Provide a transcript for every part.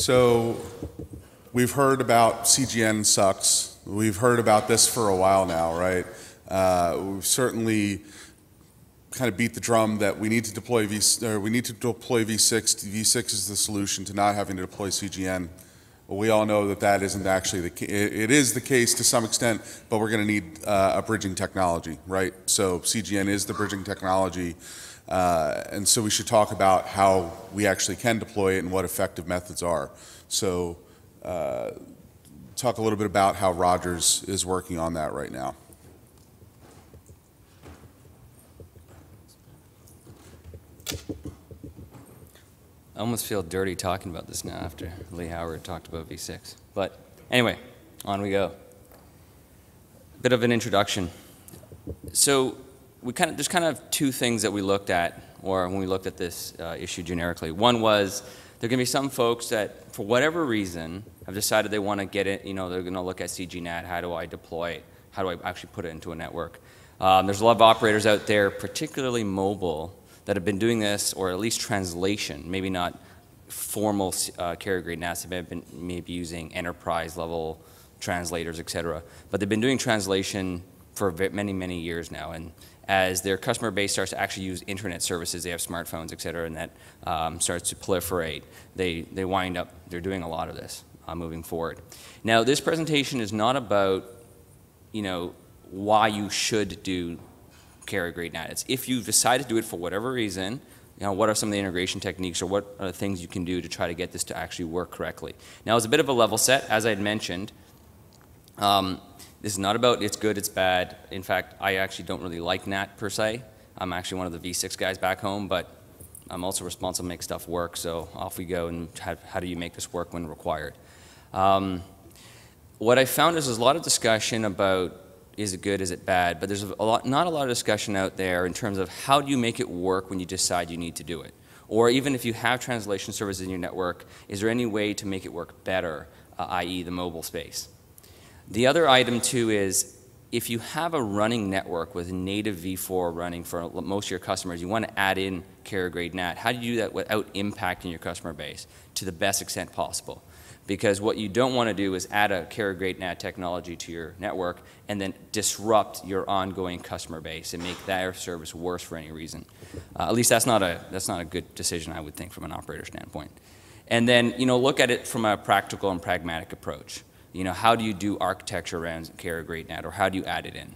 So we've heard about CGN sucks. We've heard about this for a while now, right? We've certainly kind of beat the drum that we need to deploy V6. V6 is the solution to not having to deploy CGN. Well, we all know that that isn't actually the case. It is the case to some extent, but we're going to need a bridging technology, right? So CGN is the bridging technology, and so we should talk about how we actually can deploy it and what effective methods are. So talk a little bit about how Rogers is working on that right now. I almost feel dirty talking about this now after Lee Howard talked about V6. But anyway, on we go. Bit of an introduction. So there's kind of two things that we looked at, or when we looked at this issue generically. One was there are going to be some folks that, for whatever reason, have decided they want to get it. You know, they're going to look at CGNAT. How do I deploy it? How do I actually put it into a network? There's a lot of operators out there, particularly mobile, that have been doing this, or at least translation, maybe not formal carrier grade NATs, they have been maybe using enterprise level translators, et cetera. But they've been doing translation for many, many years now. And as their customer base starts to actually use internet services, they have smartphones, et cetera, and that starts to proliferate, they wind up, they're doing a lot of this moving forward. Now, this presentation is not about, you know, why you should do carrier grade NAT. It's if you decide to do it for whatever reason, you know, what are some of the integration techniques or what are the things you can do to try to get this to actually work correctly. Now, as a bit of a level set, as I had mentioned, this is not about it's good, it's bad. In fact, I actually don't really like NAT per se. I'm actually one of the V6 guys back home, but I'm also responsible to make stuff work, so off we go and how do you make this work when required. What I found is there's a lot of discussion about is it good, is it bad, but there's not a lot of discussion out there in terms of how do you make it work when you decide you need to do it. Or even if you have translation services in your network, is there any way to make it work better, i.e. the mobile space? The other item too is if you have a running network with native v4 running for most of your customers, you want to add in carrier grade NAT. How do you do that without impacting your customer base to the best extent possible? Because what you don't want to do is add a carrier grade NAT technology to your network and then disrupt your ongoing customer base and make their service worse for any reason. At least that's not a good decision, I would think, from an operator standpoint. And then, you know, look at it from a practical and pragmatic approach. You know, how do you do architecture around carrier grade NAT, or how do you add it in?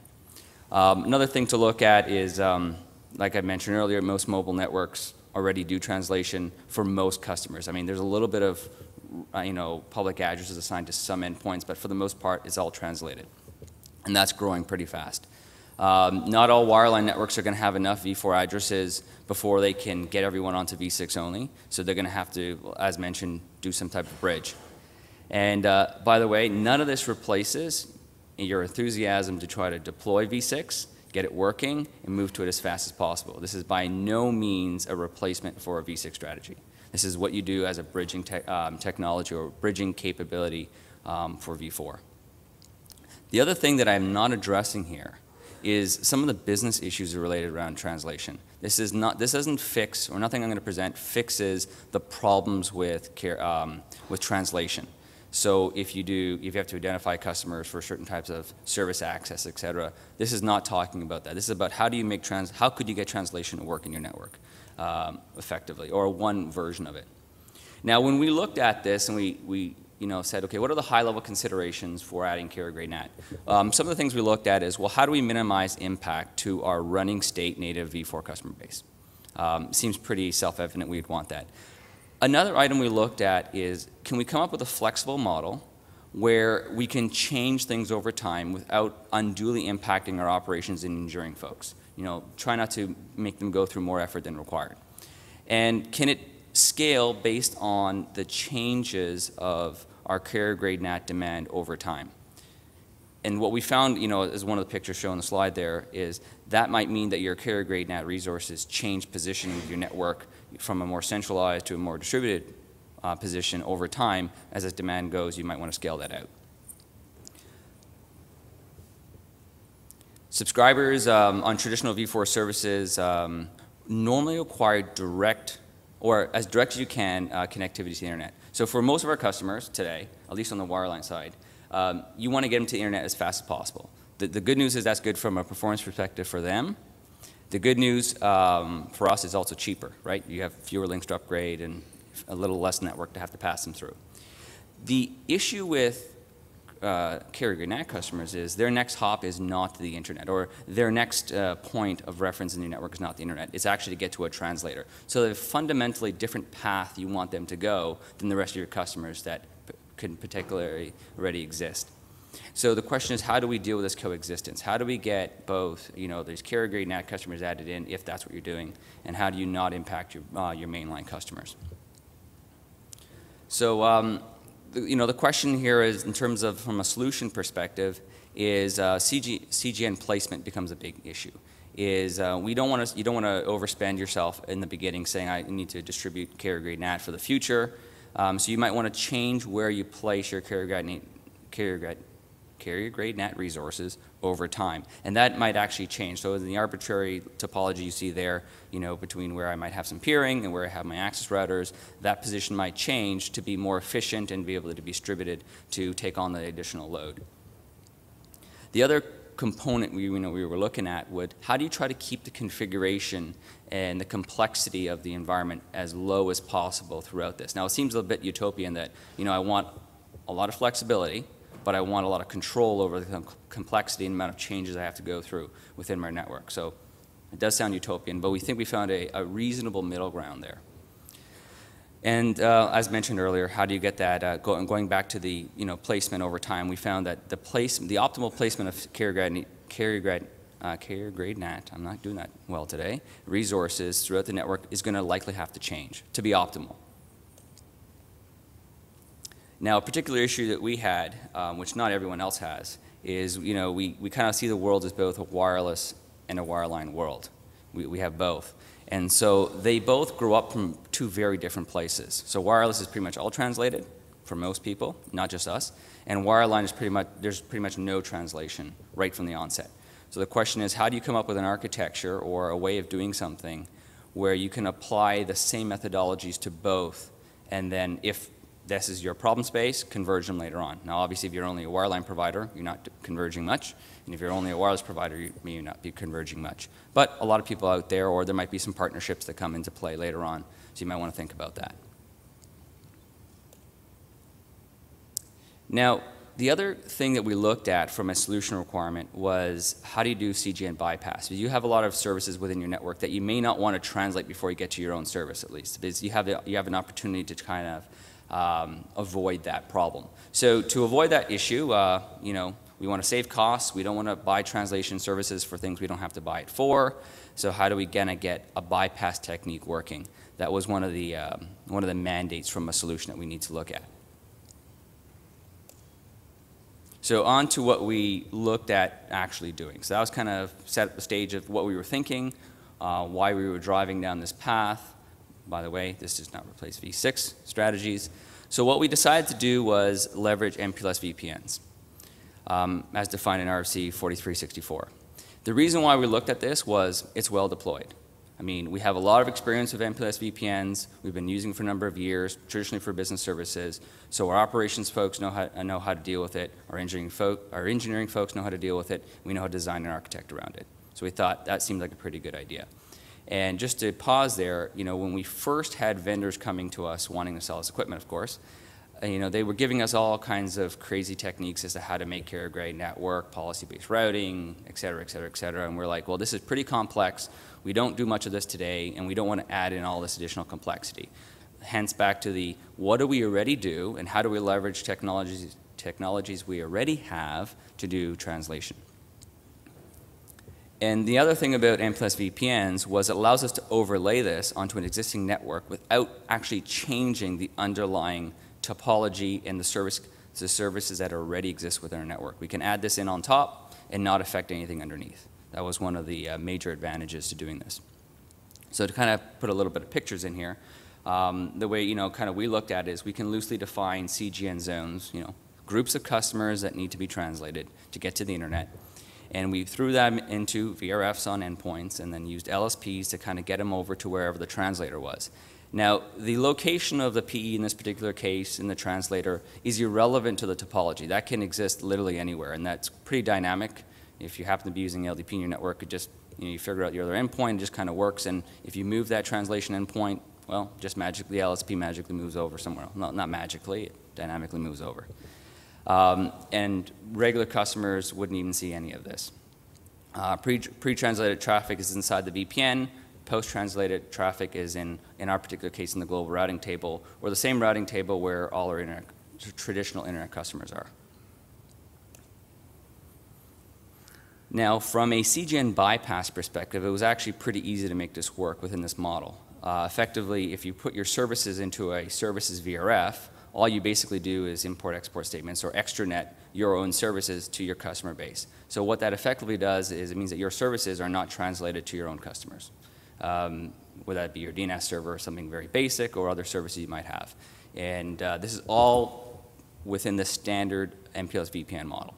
Another thing to look at is, like I mentioned earlier, most mobile networks already do translation for most customers. I mean, there's a little bit of you know, public addresses assigned to some endpoints, but for the most part, it's all translated. And that's growing pretty fast. Not all wireline networks are going to have enough v4 addresses before they can get everyone onto v6 only. So they're going to have to, as mentioned, do some type of bridge. And by the way, none of this replaces your enthusiasm to try to deploy v6, get it working, and move to it as fast as possible. This is by no means a replacement for a v6 strategy. This is what you do as a bridging technology or bridging capability for v4. The other thing that I'm not addressing here is some of the business issues related around translation. This doesn't fix, or nothing I'm going to present fixes the problems with translation. So if you have to identify customers for certain types of service access, et cetera, this is not talking about that. This is about how do you make how could you get translation to work in your network effectively, or one version of it. Now, when we looked at this and we said, okay, what are the high-level considerations for adding carrier grade NAT? Some of the things we looked at is, well, how do we minimize impact to our running state native v4 customer base? Seems pretty self-evident we'd want that. Another item we looked at is, can we come up with a flexible model where we can change things over time without unduly impacting our operations and injuring folks? You know, try not to make them go through more effort than required. And can it scale based on the changes of our carrier grade NAT demand over time? And what we found, you know, as one of the pictures shown on the slide there, is that might mean that your carrier grade NAT resources change positioning of your network from a more centralized to a more distributed position over time. As demand goes, you might want to scale that out. Subscribers on traditional v4 services normally require direct or as direct as you can, connectivity to the internet. So for most of our customers today, at least on the wireline side, you want to get them to the internet as fast as possible. The good news is that's good from a performance perspective for them. The good news for us is also cheaper, right? You have fewer links to upgrade and a little less network to have to pass them through. The issue with Carrier Grade NAT customers is their next hop is not the internet, or their next point of reference in the network is not the internet. It's actually to get to a translator. So they have a fundamentally different path you want them to go than the rest of your customers that can particularly already exist. So the question is, how do we deal with this coexistence? How do we get both, these Carrier Grade NAT customers added in, if that's what you're doing, and how do you not impact your mainline customers? So the question here is, in terms of from a solution perspective, is CGN placement becomes a big issue. Is you don't want to overspend yourself in the beginning, saying I need to distribute Carrier Grade NAT for the future. So you might want to change where you place your Carrier Grade NAT resources over time, and that might actually change. So in the arbitrary topology you see there, between where I might have some peering and where I have my access routers, that position might change to be more efficient and be able to be distributed to take on the additional load. The other component we were looking at would, how do you try to keep the configuration and the complexity of the environment as low as possible throughout this? Now it seems a bit utopian that I want a lot of flexibility, but I want a lot of control over the complexity and amount of changes I have to go through within my network. So it does sound utopian, but we think we found a reasonable middle ground there. And as mentioned earlier, how do you get that? Going back to the placement over time, we found that the optimal placement of Carrier Grade NAT, I'm not doing that well today, resources throughout the network is going to likely have to change to be optimal. Now, a particular issue that we had, which not everyone else has, is we kind of see the world as both a wireless and a wireline world. We have both. And so they both grow up from two very different places. So wireless is pretty much all translated for most people, not just us. And wireline is there's pretty much no translation right from the onset. So the question is, how do you come up with an architecture or a way of doing something where you can apply the same methodologies to both, and then if this is your problem space, converge them later on. Now obviously if you're only a wireline provider, you're not converging much. And if you're only a wireless provider, you may not be converging much. But a lot of people out there, or there might be some partnerships that come into play later on. So you might want to think about that. Now, the other thing that we looked at from a solution requirement was, how do you do CGN bypass? You have a lot of services within your network that you may not want to translate before you get to your own service, at least, because you have an opportunity to kind of avoid that problem. So to avoid that issue, we want to save costs. We don't want to buy translation services for things we don't have to buy it for. So how do we get a bypass technique working? That was one of the mandates from a solution that we need to look at. So on to what we looked at actually doing. So that was kind of set up the stage of what we were thinking, why we were driving down this path. By the way, this does not replace V6 strategies. So what we decided to do was leverage MPLS VPNs, as defined in RFC 4364. The reason why we looked at this was it's well deployed. I mean, we have a lot of experience with MPLS VPNs. We've been using for a number of years, traditionally for business services. So our operations folks know how to deal with it. Our engineering folks know how to deal with it. We know how to design and architect around it. So we thought that seemed like a pretty good idea. And just to pause there, when we first had vendors coming to us wanting to sell us equipment, of course, they were giving us all kinds of crazy techniques as to how to make Carrier Grade NAT work, policy-based routing, et cetera, et cetera, et cetera. And we're like, well, this is pretty complex. We don't do much of this today, and we don't want to add in all this additional complexity. Hence, back to the, what do we already do, and how do we leverage technologies we already have to do translation? And the other thing about MPLS VPNs was it allows us to overlay this onto an existing network without actually changing the underlying topology and the services that already exist within our network. We can add this in on top and not affect anything underneath. That was one of the major advantages to doing this. So to kind of put a little bit of pictures in here, the way kind of we looked at it is we can loosely define CGN zones, groups of customers that need to be translated to get to the internet. And we threw them into VRFs on endpoints and then used LSPs to kind of get them over to wherever the translator was. Now, the location of the PE in this particular case in the translator is irrelevant to the topology. That can exist literally anywhere, and that's pretty dynamic. If you happen to be using LDP in your network, it just, you figure out your other endpoint, it just kind of works, and if you move that translation endpoint, well, just magically, LSP magically moves over somewhere else. Not magically, it dynamically moves over. And regular customers wouldn't even see any of this. Pre-translated traffic is inside the VPN. Post-translated traffic is in our particular case, in the global routing table, or the same routing table where all our traditional internet customers are. Now, from a CGN bypass perspective, it was actually pretty easy to make this work within this model. Effectively, if you put your services into a services VRF, all you basically do is import-export statements or extranet your own services to your customer base. So what that effectively does is it means that your services are not translated to your own customers, whether that be your DNS server or something very basic or other services you might have. And this is all within the standard MPLS VPN model.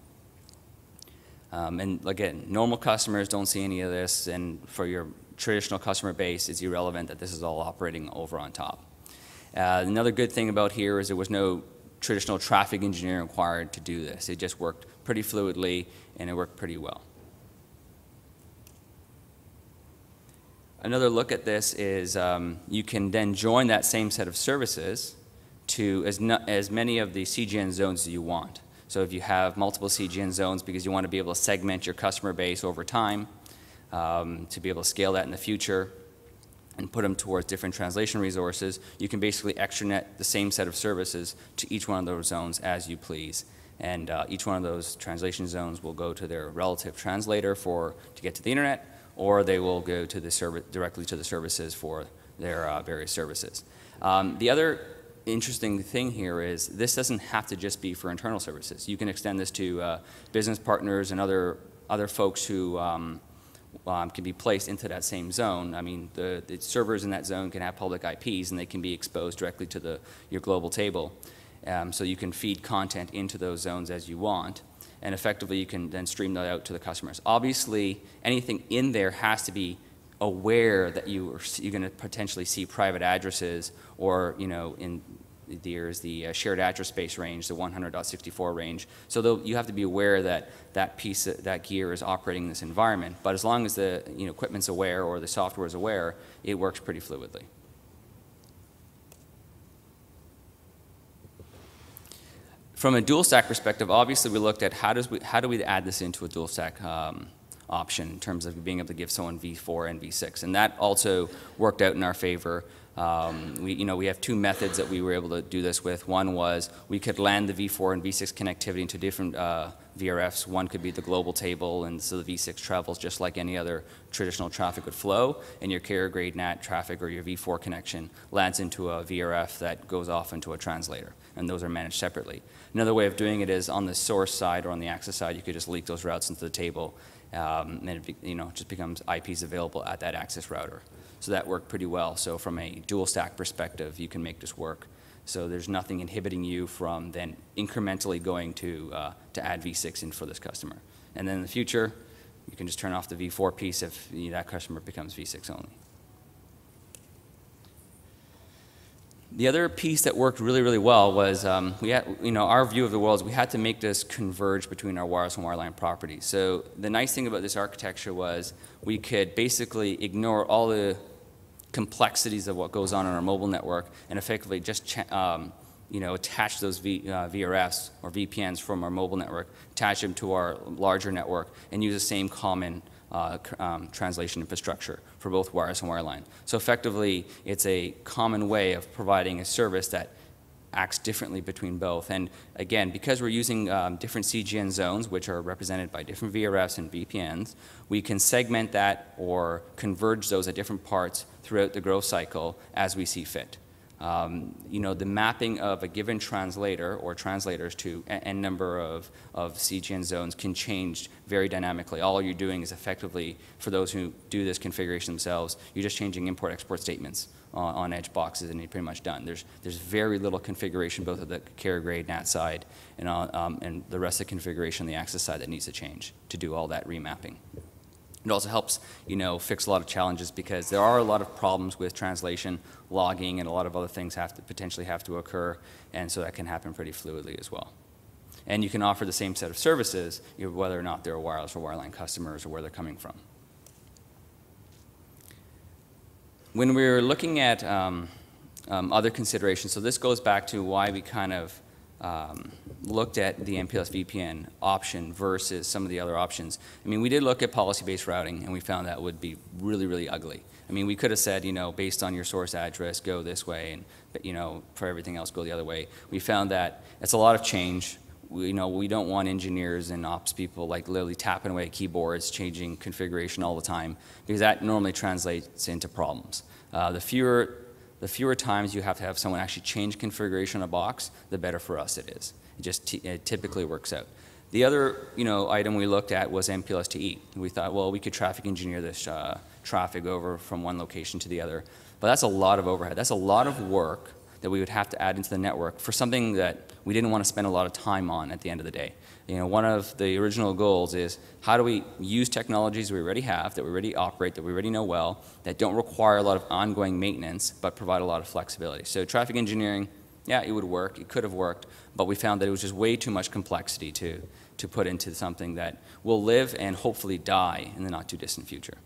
And again, normal customers don't see any of this, and for your traditional customer base, it's irrelevant that this is all operating over on top. Another good thing about here is there was no traditional traffic engineering required to do this. It just worked pretty fluidly, and it worked pretty well. Another look at this is you can then join that same set of services to as many of the CGN zones as you want. So if you have multiple CGN zones because you want to be able to segment your customer base over time, to be able to scale that in the future and put them towards different translation resources, you can basically extranet the same set of services to each one of those zones as you please. And each one of those translation zones will go to their relative translator to get to the internet, or they will go to the directly to the services for their various services. The other interesting thing here is this doesn't have to just be for internal services. You can extend this to business partners and other folks who can be placed into that same zone. I mean, the servers in that zone can have public IPs, and they can be exposed directly to your global table. So you can feed content into those zones as you want, and effectively you can then stream that out to the customers. Obviously, anything in there has to be aware that you're going to potentially see private addresses, or there's the shared address space range, the 100.64 range. So you have to be aware that that gear is operating in this environment. But as long as the equipment's aware or the software is aware, it works pretty fluidly. From a dual stack perspective, obviously we looked at how do we add this into a dual stack option in terms of being able to give someone V4 and V6, and that also worked out in our favor. We have two methods that we were able to do this with. One was we could land the V4 and V6 connectivity into different VRFs. One could be the global table, and so the V6 travels just like any other traditional traffic would flow, and your Carrier Grade NAT traffic or your V4 connection lands into a VRF that goes off into a translator, and those are managed separately. Another way of doing it is on the source side or on the access side, you could just leak those routes into the table, and it just becomes IPs available at that access router. So that worked pretty well. So from a dual stack perspective, you can make this work. So there's nothing inhibiting you from then incrementally going to add V6 in for this customer. And then in the future, you can just turn off the V4 piece if that customer becomes V6 only. The other piece that worked really, really well was our view of the world is we had to make this converge between our wireless and wireline properties. So the nice thing about this architecture was we could basically ignore all the complexities of what goes on our mobile network and effectively just attach those VRFs or VPNs from our mobile network, attach them to our larger network, and use the same common translation infrastructure for both wireless and wireline. So effectively, it's a common way of providing a service that acts differently between both. And again, because we're using different CGN zones, which are represented by different VRFs and VPNs, we can segment that or converge those at different parts throughout the growth cycle as we see fit. The mapping of a given translator or translators to n number of CGN zones can change very dynamically. All you're doing is effectively, for those who do this configuration themselves, you're just changing import-export statements on edge boxes, and you're pretty much done. There's very little configuration both of the Carrier Grade NAT side and the rest of the configuration on the access side that needs to change to do all that remapping. It also helps, fix a lot of challenges because there are a lot of problems with translation, logging, and a lot of other things potentially have to occur, and so that can happen pretty fluidly as well. And you can offer the same set of services, whether or not they're wireless or wireline customers or where they're coming from. When we're looking at other considerations, so this goes back to why we kind of looked at the MPLS VPN option versus some of the other options. I mean, we did look at policy-based routing, and we found that would be really, really ugly. I mean, we could have said, based on your source address, go this way, and for everything else, go the other way. We found that it's a lot of change. We don't want engineers and ops people like literally tapping away at keyboards, changing configuration all the time, because that normally translates into problems. The fewer times you have to have someone actually change configuration on a box, the better for us it is. It typically works out. The other item we looked at was MPLS to E. We thought, well, we could traffic engineer this traffic over from one location to the other, but that's a lot of overhead. That's a lot of work that we would have to add into the network for something that we didn't want to spend a lot of time on at the end of the day. One of the original goals is how do we use technologies we already have, that we already operate, that we already know well, that don't require a lot of ongoing maintenance, but provide a lot of flexibility. So traffic engineering, yeah, it would work, it could have worked, but we found that it was just way too much complexity to put into something that will live and hopefully die in the not too distant future.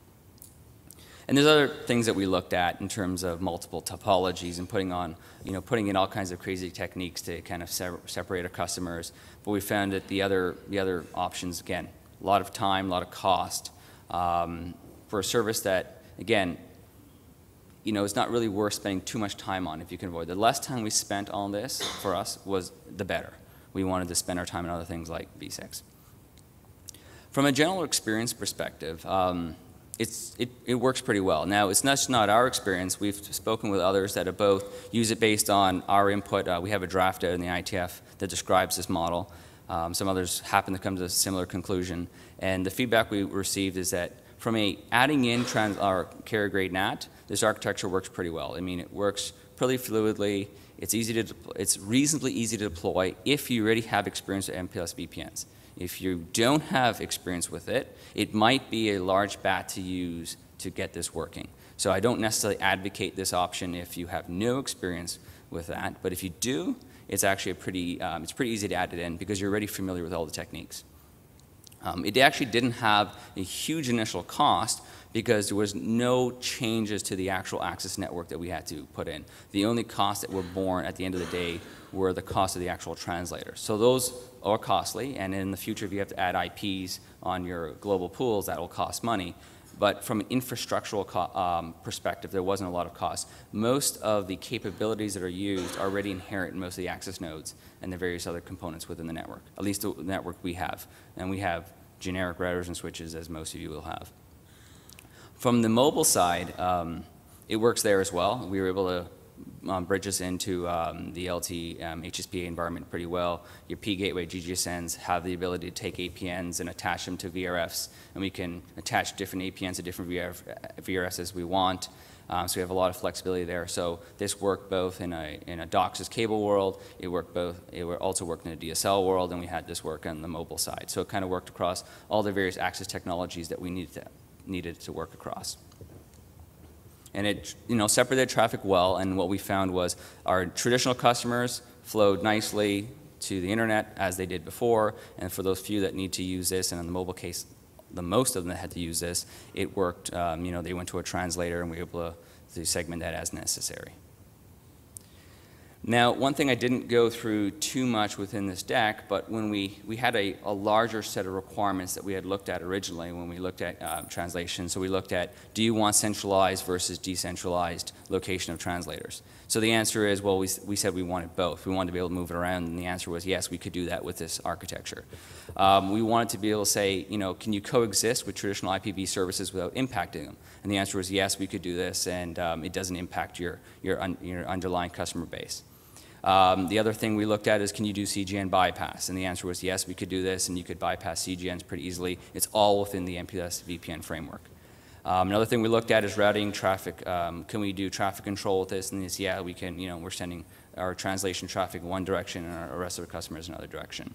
And there's other things that we looked at in terms of multiple topologies and putting in all kinds of crazy techniques to kind of separate our customers. But we found that the other options, again, a lot of time, a lot of cost for a service that, again, it's not really worth spending too much time on if you can avoid. The less time we spent on this for us was the better. We wanted to spend our time on other things like V6. From a general experience perspective, it works pretty well. Now, it's not our experience. We've spoken with others that have both used it based on our input. We have a draft out in the IETF that describes this model. Some others happen to come to a similar conclusion. And the feedback we received is that from adding in our Carrier Grade NAT, this architecture works pretty well. I mean, it works pretty fluidly. It's reasonably easy to deploy if you already have experience with MPLS VPNs. If you don't have experience with it, it might be a large bat to use to get this working. So I don't necessarily advocate this option if you have no experience with that, but if you do, it's actually it's pretty easy to add it in because you're already familiar with all the techniques. It actually didn't have a huge initial cost because there was no changes to the actual access network that we had to put in. The only costs that were born at the end of the day were the cost of the actual translator. So those are costly, and in the future, if you have to add IPs on your global pools, that will cost money. But from an infrastructural perspective, there wasn't a lot of cost. Most of the capabilities that are used are already inherent in most of the access nodes and the various other components within the network, at least the network we have. And we have generic routers and switches, as most of you will have. From the mobile side, it works there as well. We were able to bridge us into the LT HSPA environment pretty well. Your P gateway GGSNs have the ability to take APNs and attach them to VRFs, and we can attach different APNs to different VRFs as we want. So we have a lot of flexibility there. So this worked both in a DOCSIS cable world. It also worked in a DSL world, and we had this work on the mobile side. So it kind of worked across all the various access technologies that we needed to work across. And it separated traffic well, and what we found was our traditional customers flowed nicely to the internet as they did before, and for those few that need to use this, and in the mobile case, the most of them that had to use this, it worked. They went to a translator, and we were able to segment that as necessary. Now, one thing I didn't go through too much within this deck, but when we had a larger set of requirements that we had looked at originally when we looked at translation. So we looked at, do you want centralized versus decentralized location of translators? So the answer is, well, we said we wanted both. We wanted to be able to move it around, and the answer was yes, we could do that with this architecture. We wanted to be able to say, can you coexist with traditional IPv services without impacting them? And the answer was yes, we could do this, and it doesn't impact your underlying customer base. The other thing we looked at is, can you do CGN bypass? And the answer was yes, we could do this, and you could bypass CGNs pretty easily. It's all within the MPLS VPN framework. Another thing we looked at is routing traffic. Can we do traffic control with this? And this, yeah, we can. We're sending our translation traffic in one direction and our rest of our customers in another direction.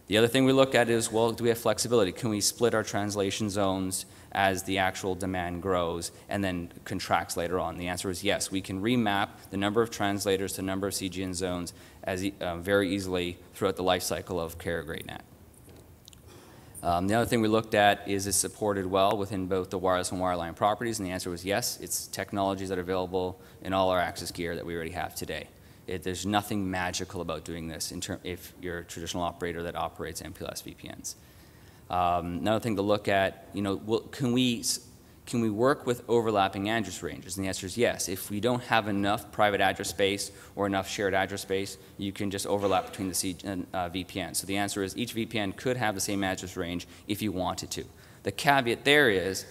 The other thing we looked at is, well, do we have flexibility? Can we split our translation zones as the actual demand grows and then contracts later on? The answer is yes. We can remap the number of translators to the number of CGN zones very easily throughout the life cycle of Carrier Grade NAT. The other thing we looked at is it supported well within both the wireless and wireline properties, and the answer was yes. It's technologies that are available in all our access gear that we already have today. There's nothing magical about doing this if you're a traditional operator that operates MPLS VPNs. Another thing to look at, can we work with overlapping address ranges? And the answer is yes. If we don't have enough private address space or enough shared address space, you can just overlap between the VPNs. So the answer is each VPN could have the same address range if you wanted to. The caveat there is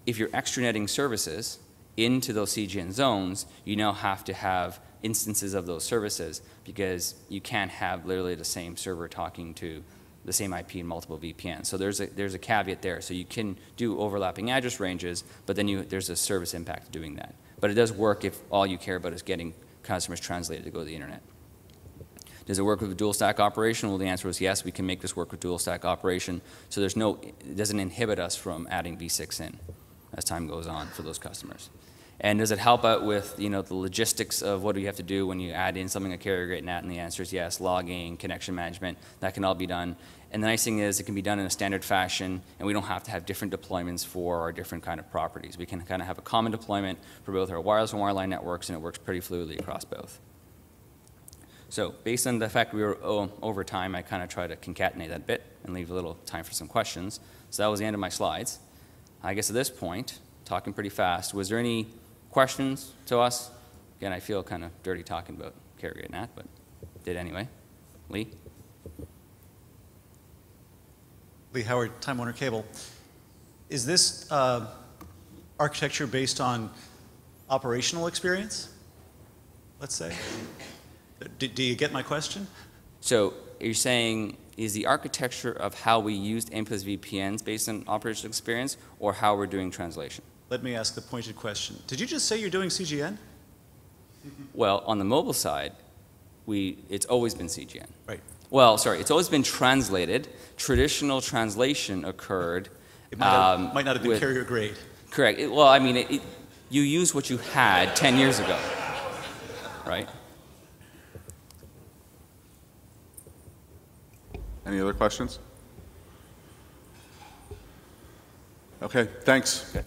if you're extranetting services into those CGN zones, you now have to have instances of those services because you can't have literally the same server talking to the same IP in multiple VPNs. So there's a caveat there. So you can do overlapping address ranges, but then there's a service impact of doing that. But it does work if all you care about is getting customers translated to go to the internet. Does it work with a dual stack operation? Well, the answer was yes, we can make this work with dual stack operation. So it doesn't inhibit us from adding V6 in as time goes on for those customers. And does it help out with the logistics of what do you have to do when you add in something like Carrier Grade NAT? And the answer is yes, logging, connection management, that can all be done. And the nice thing is it can be done in a standard fashion, and we don't have to have different deployments for our different kind of properties. We can kind of have a common deployment for both our wireless and wireline networks, and it works pretty fluidly across both. So based on the fact we were over time, I kind of try to concatenate that bit and leave a little time for some questions. So that was the end of my slides. I guess at this point, talking pretty fast, was there any questions to us? Again, I feel kind of dirty talking about Carrier Grade NAT, but did anyway. Lee? Lee Howard, Time Warner Cable. Is this architecture based on operational experience, let's say? Do you get my question? So you're saying, is the architecture of how we used MPLS VPNs based on operational experience, or how we're doing translation? Let me ask the pointed question. Did you just say you're doing CGN? Well, on the mobile side, it's always been CGN. Right. Well, sorry, it's always been translated. Traditional translation occurred. It might not have been carrier grade. Correct. Well, I mean, you use what you had 10 years ago, right? Any other questions? Okay, thanks. Okay.